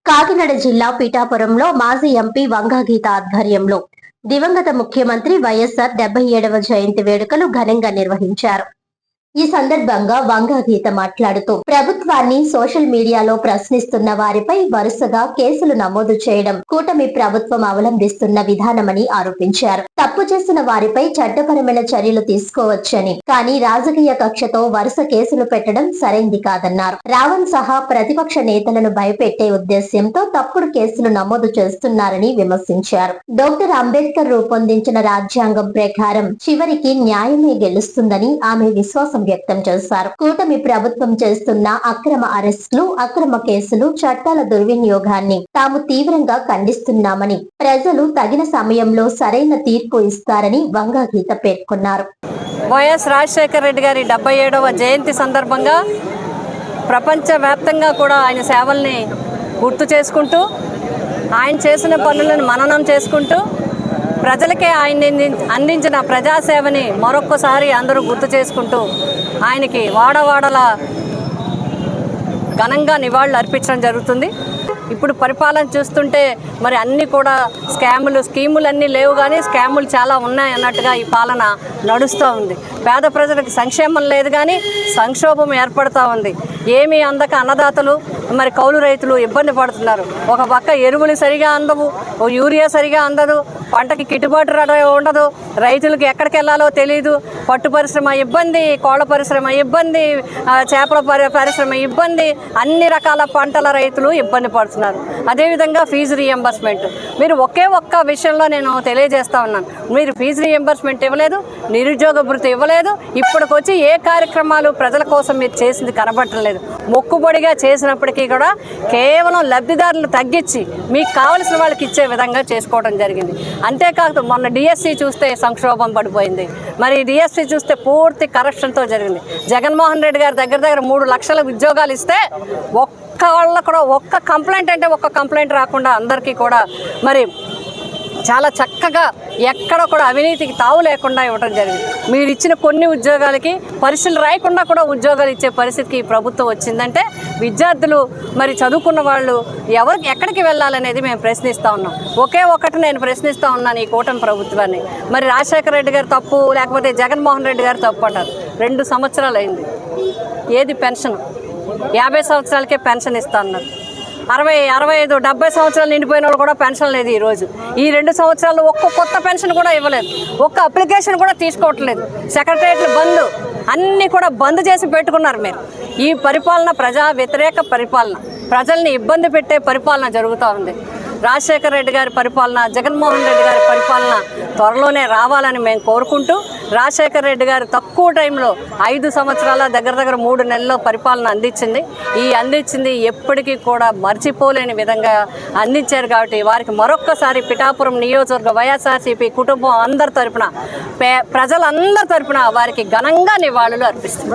కాకినాడ జిల్లా పిఠాపురంలో మాజీ ఎంపీ వంగా గీత ఆధ్వర్యంలో దివంగత ముఖ్యమంత్రి వైఎస్ఆర్ 77వ జయంతి వేడుకలు ఘనంగా నిర్వహించారు. ఈ సందర్భంగా వంగా గీత మాట్లాడుతూ ప్రభుత్వాన్ని సోషల్ మీడియాలో ప్రశ్నిస్తున్న వారిపై వరుసగా కేసులు నమోదు చేయడం కూటమి ప్రభుత్వం అవలంబిస్తున్న విధానమని ఆరోపించారు. తప్పు చేసిన వారిపై చట్టపరమైన చర్యలు తీసుకోవచ్చని, కానీ రాజకీయ కక్షతో వరుస కేసులు పెట్టడం సరైంది కాదన్నారు. రావణ్ సహా ప్రతిపక్ష నేతలను భయపెట్టే ఉద్దేశ్యంతో తప్పుడు కేసులు నమోదు చేస్తున్నారని విమర్శించారు. డాక్టర్ అంబేద్కర్ రూపొందించిన రాజ్యాంగం ప్రకారం చివరికి న్యాయమే గెలుస్తుందని ఆమె విశ్వాసం వ్యక్తం చేశారు. కూటమి ప్రభుత్వం చేస్తున్న అక్రమ అరెస్టులు, అక్రమ కేసులు, చట్టాల దుర్వినియోగాన్ని తాము తీవ్రంగా ఖండిస్తున్నామని, ప్రజలు తగిన సమయంలో సరైన తీర్పు ఇస్తారని వంగా గీత పేర్కొన్నారు. వైఎస్ రాజశేఖర రెడ్డి గారి 77వ జయంతి సందర్భంగా ప్రపంచవ్యాప్తంగా కూడా ఆయన సేవల్ని గుర్తు చేసుకుంటూ, ఆయన చేసిన పనులను మననం చేసుకుంటూ, ప్రజలకే ఆయన అందించిన ప్రజాసేవని మరొక్కసారి అందరూ గుర్తు చేసుకుంటూ ఆయనకి వాడవాడల ఘనంగా నివాళులు అర్పించడం జరుగుతుంది. ఇప్పుడు పరిపాలన చూస్తుంటే మరి అన్నీ కూడా స్కీములు అన్నీ లేవు, కానీ స్కాములు చాలా ఉన్నాయి అన్నట్టుగా ఈ పాలన నడుస్తూ ఉంది. పేద ప్రజలకు సంక్షేమం లేదు, కానీ సంక్షోభం ఏర్పడుతూ ఉంది. ఏమీ అందక అన్నదాతలు మరి కౌలు రైతులు ఇబ్బంది పడుతున్నారు. ఒక పక్క ఎరువులు సరిగా అందవు, యూరియా సరిగా అందదు, పంటకి గిట్టుబాటు ఉండదు, రైతులకు ఎక్కడికి వెళ్ళాలో తెలియదు, పట్టు పరిశ్రమ ఇబ్బంది, కోళ్ళ పరిశ్రమ ఇబ్బంది, చేపల పరిశ్రమ ఇబ్బంది, అన్ని రకాల పంటల రైతులు ఇబ్బంది పడుతున్నారు. అదేవిధంగా ఫీజు రీఎంబర్స్మెంట్, మీరు ఒక్క విషయంలో నేను తెలియజేస్తా ఉన్నాను. మీరు ఫీజు రీఎంబర్స్మెంట్ ఇవ్వలేదు, నిరుద్యోగ భృతి ఇవ్వలేదు, ఇప్పటికొచ్చి ఏ కార్యక్రమాలు ప్రజల కోసం మీరు చేసింది కనబడలేదు. మొక్కుబడిగా చేసినప్పటికీ కూడా కేవలం లబ్ధిదారులు తగ్గించి మీకు కావలసిన వాళ్ళకి ఇచ్చే విధంగా చేసుకోవడం జరిగింది. అంతేకాదు మొన్న డిఎస్సి చూస్తే సంక్షోభం పడిపోయింది. మరి డిఎస్సి చూస్తే పూర్తి కరప్షన్తో జరిగింది. జగన్మోహన్ రెడ్డి గారి దగ్గర 3 లక్షల ఉద్యోగాలు ఇస్తే ఒక్క కంప్లైంట్ అంటే ఒక్క కంప్లైంట్ రాకుండా అందరికీ కూడా మరి చాలా చక్కగా ఎక్కడ కూడా అవినీతికి తావు లేకుండా ఇవ్వడం జరిగింది. మీరు ఇచ్చిన కొన్ని ఉద్యోగాలకి పరీక్షలు రాయకుండా కూడా ఉద్యోగాలు ఇచ్చే పరిస్థితికి ప్రభుత్వం వచ్చిందంటే విద్యార్థులు మరి చదువుకున్న వాళ్ళు ఎక్కడికి వెళ్ళాలనేది మేము ప్రశ్నిస్తూ ఉన్నాం. ఒకటి నేను ప్రశ్నిస్తూ ఉన్నాను ఈ కూటమి ప్రభుత్వాన్ని. మరి రాజశేఖర రెడ్డి గారు తప్పు, లేకపోతే జగన్మోహన్ రెడ్డి గారు తప్పు అంటారు. 2 సంవత్సరాలు అయింది. ఏది పెన్షన్? 50 సంవత్సరాలకే పెన్షన్ ఇస్తా అన్నారు. 60, 65, 70 సంవత్సరాలు నిండిపోయిన వాళ్ళు కూడా పెన్షన్ లేదు. ఈరోజు ఈ 2 సంవత్సరాలు ఒక్క కొత్త పెన్షన్ కూడా ఇవ్వలేదు, ఒక్క అప్లికేషన్ కూడా తీసుకోవట్లేదు. సెక్రటరియట్లు బంద్, అన్నీ కూడా బంద్ చేసి పెట్టుకున్నారు. మీరు ఈ పరిపాలన ప్రజా వ్యతిరేక పరిపాలన, ప్రజల్ని ఇబ్బంది పెట్టే పరిపాలన జరుగుతూ ఉంది. రాజశేఖర రెడ్డి గారి పరిపాలన, జగన్మోహన్ రెడ్డి గారి పరిపాలన త్వరలోనే రావాలని మేము కోరుకుంటూ, రాజశేఖర రెడ్డి గారు తక్కువ టైంలో 5 సంవత్సరాల దగ్గర 3 నెలల్లో పరిపాలన అందించింది ఎప్పటికీ కూడా మర్చిపోలేని విధంగా అందించారు. కాబట్టి వారికి మరొక్కసారి పిఠాపురం నియోజకవర్గ వైఎస్ఆర్సీపీ కుటుంబం అందరి తరపున, ప్రజలందరి తరపున వారికి ఘనంగా నివాళులు అర్పిస్తున్నారు.